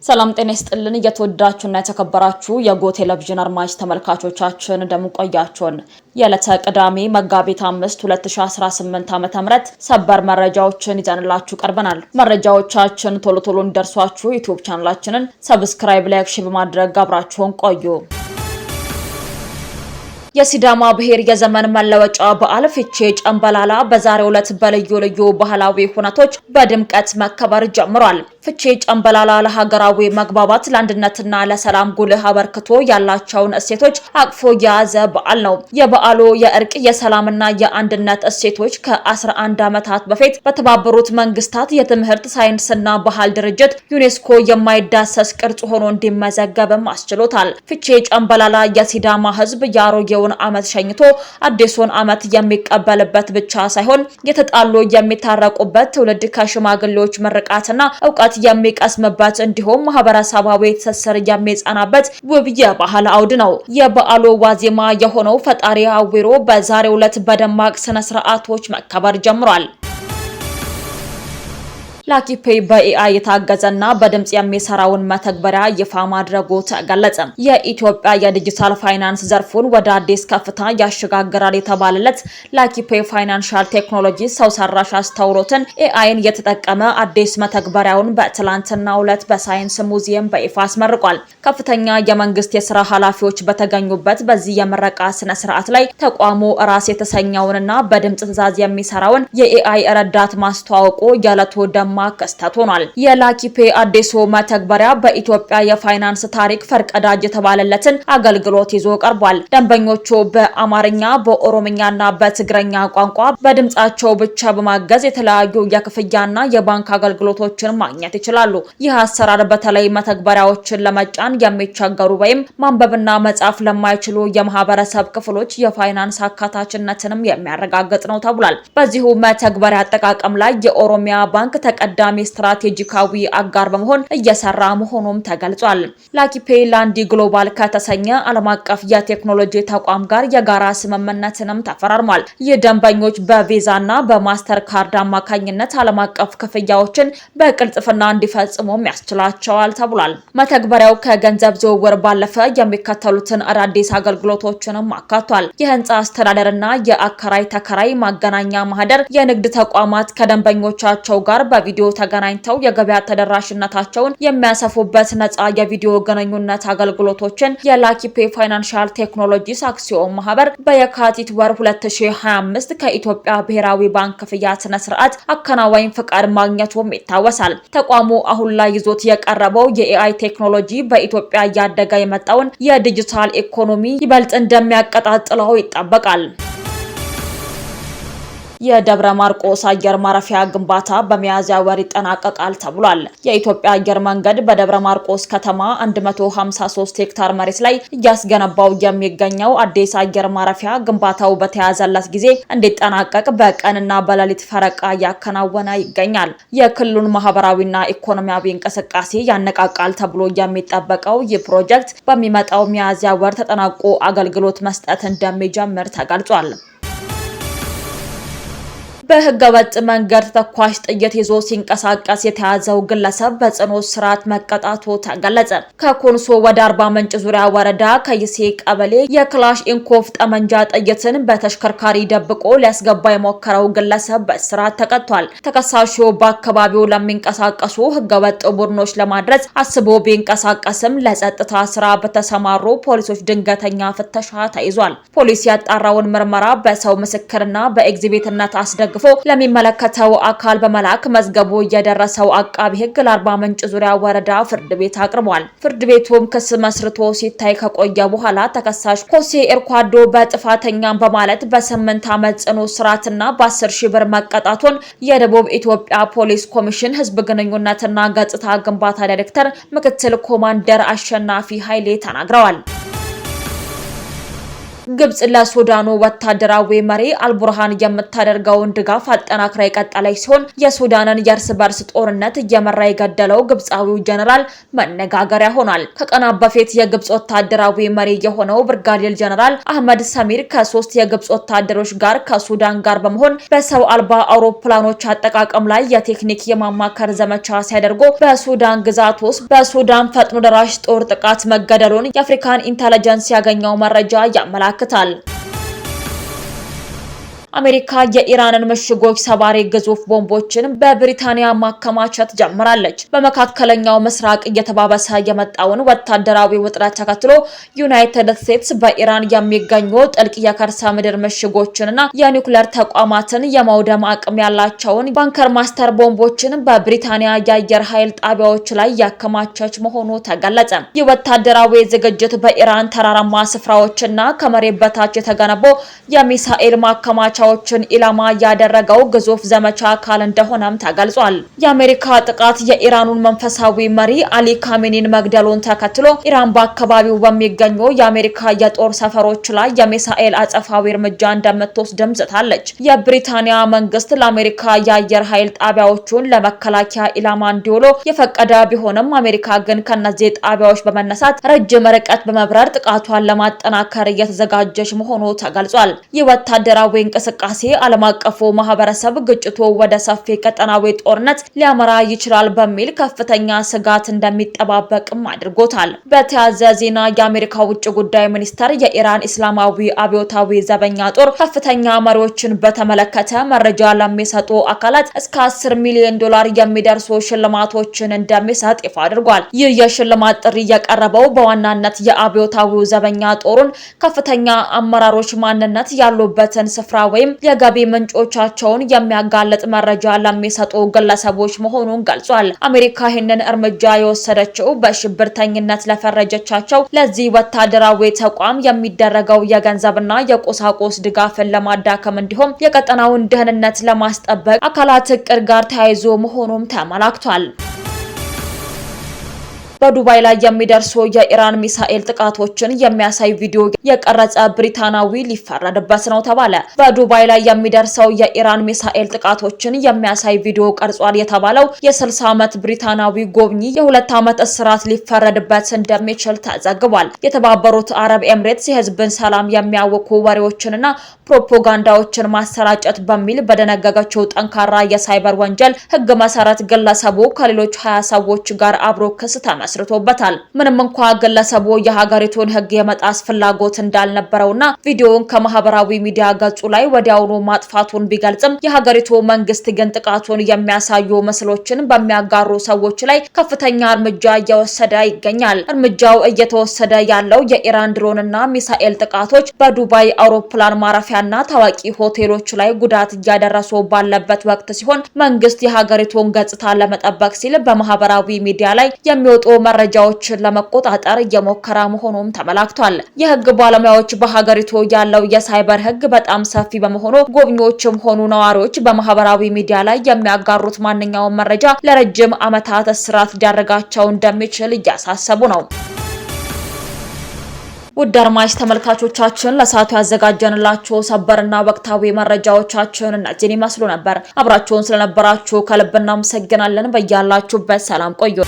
ሰላም ጤና ይስጥልን እየተወደዳችሁና የተከበራችሁ የጎ ቴሌቪዥን አድማጭ ተመልካቾቻችን እንደምን ቆያችሁን? የዕለተ ቅዳሜ መጋቢት 5 2018 ዓ.ም ሰበር መረጃዎችን ይዘንላችሁ ቀርበናል። መረጃዎቻችን ቶሎ ቶሎ እንዲደርሷችሁ ዩቲዩብ ቻናላችንን ሰብስክራይብ፣ ላይክ፣ ሼር በማድረግ አብራችሁን ቆዩ። የሲዳማ ብሔር የዘመን መለወጫ በዓል ፊቼ ጨምበላላ በዛሬው ዕለት በልዩ ልዩ ባህላዊ ሁነቶች በድምቀት መከበር ጀምሯል። ፊቼ ጨምበላላ ለሀገራዊ መግባባት ለአንድነትና ለሰላም ጉልህ አበርክቶ ያላቸውን እሴቶች አቅፎ የያዘ በዓል ነው። የበዓሉ የእርቅ የሰላምና የአንድነት እሴቶች ከ11 ዓመታት በፊት በተባበሩት መንግስታት የትምህርት ሳይንስና ባህል ድርጅት ዩኔስኮ የማይዳሰስ ቅርጽ ሆኖ እንዲመዘገብም አስችሎታል። ፊቼ ጨምበላላ የሲዳማ ሕዝብ ያሮጌ ዓመት ሸኝቶ አዲሱን ዓመት የሚቀበልበት ብቻ ሳይሆን የተጣሉ የሚታረቁበት፣ ትውልድ ከሽማግሌዎች ምርቃትና ዕውቀት የሚቀስምበት እንዲሁም ማህበረሰባዊ ትስስር የሚጸናበት ውብ የባህል አውድ ነው። የበዓሉ ዋዜማ የሆነው ፈጣሪ አዊሮ በዛሬው ዕለት በደማቅ ስነ ስርዓቶች መከበር ጀምሯል። ላኪፔይ በኤአይ የታገዘና በድምጽ የሚሰራውን መተግበሪያ ይፋ ማድረጉ ተገለጸ። የኢትዮጵያ የዲጂታል ፋይናንስ ዘርፉን ወደ አዲስ ከፍታ ያሸጋግራል የተባለለት ላኪፔይ ፋይናንሻል ቴክኖሎጂ ሰው ሰራሽ አስተውሎትን ኤአይን የተጠቀመ አዲስ መተግበሪያውን በትላንትናው ዕለት በሳይንስ ሙዚየም በይፋ አስመርቋል። ከፍተኛ የመንግስት የስራ ኃላፊዎች በተገኙበት በዚህ የምረቃ ስነ ስርዓት ላይ ተቋሙ ራስ የተሰኘውንና በድምጽ ትዕዛዝ የሚሰራውን የኤአይ ረዳት ማስተዋወቁ የዕለቱ ደማ ክስተት ሆኗል። የላኪፔይ አዲሱ መተግበሪያ በኢትዮጵያ የፋይናንስ ታሪክ ፈርቀዳጅ የተባለለትን አገልግሎት ይዞ ቀርቧል። ደንበኞቹ በአማርኛ፣ በኦሮምኛና በትግረኛ ቋንቋ በድምጻቸው ብቻ በማገዝ የተለያዩ የክፍያና የባንክ አገልግሎቶችን ማግኘት ይችላሉ። ይህ አሰራር በተለይ መተግበሪያዎችን ለመጫን የሚቸገሩ ወይም ማንበብና መጻፍ ለማይችሉ የማህበረሰብ ክፍሎች የፋይናንስ አካታችነትንም የሚያረጋግጥ ነው ተብሏል። በዚሁ መተግበሪያ አጠቃቀም ላይ የኦሮሚያ ባንክ ቀዳሚ ስትራቴጂካዊ አጋር በመሆን እየሰራ መሆኑም ተገልጿል። ላኪፔይ ላንዲ ግሎባል ከተሰኘ ዓለም አቀፍ የቴክኖሎጂ ተቋም ጋር የጋራ ስምምነትንም ተፈራርሟል። ይህ ደንበኞች በቪዛና በማስተር ካርድ አማካኝነት ዓለም አቀፍ ክፍያዎችን በቅልጥፍና እንዲፈጽሙም ያስችላቸዋል ተብሏል። መተግበሪያው ከገንዘብ ዝውውር ባለፈ የሚከተሉትን አዳዲስ አገልግሎቶችንም አካቷል። የህንፃ አስተዳደርና የአከራይ ተከራይ ማገናኛ ማህደር፣ የንግድ ተቋማት ከደንበኞቻቸው ጋር በቪዲዮ ተገናኝተው የገበያ ተደራሽነታቸውን የሚያሰፉበት ነፃ የቪዲዮ ግንኙነት አገልግሎቶችን የላኪፔይ ፋይናንሻል ቴክኖሎጂስ አክሲዮን ማህበር በየካቲት ወር 2025 ከኢትዮጵያ ብሔራዊ ባንክ ክፍያ ስነ ስርዓት አከናዋኝ ፍቃድ ማግኘቱም ይታወሳል። ተቋሙ አሁን ላይ ይዞት የቀረበው የኤአይ ቴክኖሎጂ በኢትዮጵያ እያደገ የመጣውን የዲጂታል ኢኮኖሚ ይበልጥ እንደሚያቀጣጥለው ይጠበቃል። የደብረ ማርቆስ አየር ማረፊያ ግንባታ በሚያዝያ ወር ይጠናቀቃል ተብሏል። የኢትዮጵያ አየር መንገድ በደብረ ማርቆስ ከተማ 153 ሄክታር መሬት ላይ እያስገነባው የሚገኘው አዲስ አየር ማረፊያ ግንባታው በተያዘለት ጊዜ እንዲጠናቀቅ በቀንና በሌሊት ፈረቃ እያከናወነ ይገኛል። የክልሉን ማህበራዊና ኢኮኖሚያዊ እንቅስቃሴ ያነቃቃል ተብሎ የሚጠበቀው ይህ ፕሮጀክት በሚመጣው ሚያዝያ ወር ተጠናቆ አገልግሎት መስጠት እንደሚጀምር ተገልጿል። በህገወጥ መንገድ ተኳሽ ጥይት ይዞ ሲንቀሳቀስ የተያዘው ግለሰብ በጽኑ እስራት መቀጣቱ ተገለጸ። ከኮንሶ ወደ አርባ ምንጭ ዙሪያ ወረዳ ከይሴ ቀበሌ የክላሽ ኢንኮፍ ጠመንጃ ጥይትን በተሽከርካሪ ደብቆ ሊያስገባ የሞከረው ግለሰብ በእስራት ተቀጥቷል። ተከሳሹ በአካባቢው ለሚንቀሳቀሱ ህገወጥ ቡድኖች ለማድረስ አስቦ ቢንቀሳቀስም ለጸጥታ ስራ በተሰማሩ ፖሊሶች ድንገተኛ ፍተሻ ተይዟል። ፖሊስ ያጣራውን ምርመራ በሰው ምስክርና በኤግዚቢትነት አስደግፎ ለሚመለከተው አካል በመላክ መዝገቡ የደረሰው አቃቢ ህግ ለአርባ ምንጭ ዙሪያ ወረዳ ፍርድ ቤት አቅርቧል። ፍርድ ቤቱም ክስ መስርቶ ሲታይ ከቆየ በኋላ ተከሳሽ ኮሴ ኤርኳዶ በጥፋተኛም በማለት በ8 ዓመት ጽኑ እስራትና በ10 ሺህ ብር መቀጣቱን የደቡብ ኢትዮጵያ ፖሊስ ኮሚሽን ህዝብ ግንኙነትና ገጽታ ግንባታ ዳይሬክተር ምክትል ኮማንደር አሸናፊ ኃይሌ ተናግረዋል። ግብጽ ለሱዳኑ ወታደራዊ መሪ አልቡርሃን የምታደርገውን ድጋፍ አጠናክራ የቀጠለች ሲሆን የሱዳንን የእርስ በርስ ጦርነት እየመራ የገደለው ግብጻዊው ጀነራል መነጋገሪያ ሆኗል። ከቀናት በፊት የግብጽ ወታደራዊ መሪ የሆነው ብርጋዴር ጀነራል አህመድ ሰሚር ከ3 የግብጽ ወታደሮች ጋር ከሱዳን ጋር በመሆን በሰው አልባ አውሮፕላኖች አጠቃቀም ላይ የቴክኒክ የማማከር ዘመቻ ሲያደርጉ በሱዳን ግዛት ውስጥ በሱዳን ፈጥኖ ደራሽ ጦር ጥቃት መገደሉን የአፍሪካን ኢንተለጀንስ ያገኘው መረጃ ያመላክታል። አሜሪካ የኢራንን ምሽጎች ሰባሪ ግዙፍ ቦምቦችን በብሪታንያ ማከማቸት ጀምራለች። በመካከለኛው ምስራቅ እየተባባሰ የመጣውን ወታደራዊ ውጥረት ተከትሎ ዩናይትድ ስቴትስ በኢራን የሚገኙ ጥልቅ የከርሰ ምድር ምሽጎችንና የኒውክሌር ተቋማትን የማውደም አቅም ያላቸውን ባንከር ማስተር ቦምቦችን በብሪታንያ የአየር ኃይል ጣቢያዎች ላይ ያከማቸች መሆኑ ተገለጸ። ይህ ወታደራዊ ዝግጅት በኢራን ተራራማ ስፍራዎችና ከመሬት በታች የተገነቡ የሚሳኤል ማከማቻ ችን ኢላማ ያደረገው ግዙፍ ዘመቻ አካል እንደሆነም ተገልጿል። የአሜሪካ ጥቃት የኢራኑን መንፈሳዊ መሪ አሊ ካሜኒን መግደሉን ተከትሎ ኢራን በአካባቢው በሚገኙ የአሜሪካ የጦር ሰፈሮች ላይ የሚሳኤል አጸፋዊ እርምጃ እንደምትወስድም ዝታለች። የብሪታንያ መንግስት ለአሜሪካ የአየር ኃይል ጣቢያዎቹን ለመከላከያ ኢላማ እንዲውሉ የፈቀደ ቢሆንም አሜሪካ ግን ከነዚህ ጣቢያዎች በመነሳት ረጅም ርቀት በመብረር ጥቃቷን ለማጠናከር እየተዘጋጀች መሆኑ ተገልጿል። ይህ ወታደራዊ እንቅስቃሴ ዓለም አቀፉ ማህበረሰብ ግጭቱ ወደ ሰፊ ቀጠናዊ ጦርነት ሊያመራ ይችላል በሚል ከፍተኛ ስጋት እንደሚጠባበቅም አድርጎታል። በተያያዘ ዜና የአሜሪካ ውጭ ጉዳይ ሚኒስቴር የኢራን እስላማዊ አብዮታዊ ዘበኛ ጦር ከፍተኛ መሪዎችን በተመለከተ መረጃ ለሚሰጡ አካላት እስከ $10 ሚሊዮን የሚደርሱ ሽልማቶችን እንደሚሰጥ ይፋ አድርጓል። ይህ የሽልማት ጥሪ የቀረበው በዋናነት የአብዮታዊ ዘበኛ ጦሩን ከፍተኛ አመራሮች ማንነት ያሉበትን ስፍራ ወይም የገቢ ምንጮቻቸውን የሚያጋልጥ መረጃ ለሚሰጡ ግለሰቦች መሆኑን ገልጿል። አሜሪካ ይህንን እርምጃ የወሰደችው በሽብርተኝነት ለፈረጀቻቸው ለዚህ ወታደራዊ ተቋም የሚደረገው የገንዘብና የቁሳቁስ ድጋፍን ለማዳከም እንዲሁም የቀጠናውን ደህንነት ለማስጠበቅ አካላት እቅድ ጋር ተያይዞ መሆኑም ተመላክቷል። በዱባይ ላይ የሚደርሱ የኢራን ሚሳኤል ጥቃቶችን የሚያሳይ ቪዲዮ የቀረጸ ብሪታናዊ ሊፈረድበት ነው ተባለ። በዱባይ ላይ የሚደርሰው የኢራን ሚሳኤል ጥቃቶችን የሚያሳይ ቪዲዮ ቀርጿል የተባለው የ60 ዓመት ብሪታናዊ ጎብኚ የ2 ዓመት እስራት ሊፈረድበት እንደሚችል ተዘግቧል። የተባበሩት አረብ ኤምሬትስ የህዝብን ሰላም የሚያውኩ ወሬዎችንና ፕሮፓጋንዳዎችን ማሰራጨት በሚል በደነገገችው ጠንካራ የሳይበር ወንጀል ህግ መሰረት ግለሰቡ ከሌሎች 20 ሰዎች ጋር አብሮ ክስ መስርቶበታል። ምንም እንኳን ግለሰቡ የሀገሪቱን ህግ የመጣስ ፍላጎት እንዳልነበረውና ቪዲዮውን ከማህበራዊ ሚዲያ ገጹ ላይ ወዲያውኑ ማጥፋቱን ቢገልጽም የሀገሪቱ መንግስት ግን ጥቃቱን የሚያሳዩ ምስሎችን በሚያጋሩ ሰዎች ላይ ከፍተኛ እርምጃ እየወሰደ ይገኛል። እርምጃው እየተወሰደ ያለው የኢራን ድሮንና ሚሳኤል ጥቃቶች በዱባይ አውሮፕላን ማረፊያና ታዋቂ ሆቴሎች ላይ ጉዳት እያደረሱ ባለበት ወቅት ሲሆን መንግስት የሀገሪቱን ገጽታ ለመጠበቅ ሲል በማህበራዊ ሚዲያ ላይ የሚወጡ መረጃዎችን ለመቆጣጠር እየሞከረ መሆኑም ተመላክቷል። የህግ ባለሙያዎች በሀገሪቱ ያለው የሳይበር ህግ በጣም ሰፊ በመሆኑ ጎብኚዎችም ሆኑ ነዋሪዎች በማህበራዊ ሚዲያ ላይ የሚያጋሩት ማንኛውም መረጃ ለረጅም ዓመታት እስራት ሊዳርጋቸው እንደሚችል እያሳሰቡ ነው። ውድ አድማጭ ተመልካቾቻችን ለሰዓቱ ያዘጋጀንላችሁ ሰበርና ወቅታዊ መረጃዎቻችን እነዚህን ይመስሉ ነበር። አብራችሁን ስለነበራችሁ ከልብ እናመሰግናለን። በያላችሁበት ሰላም ቆዩ።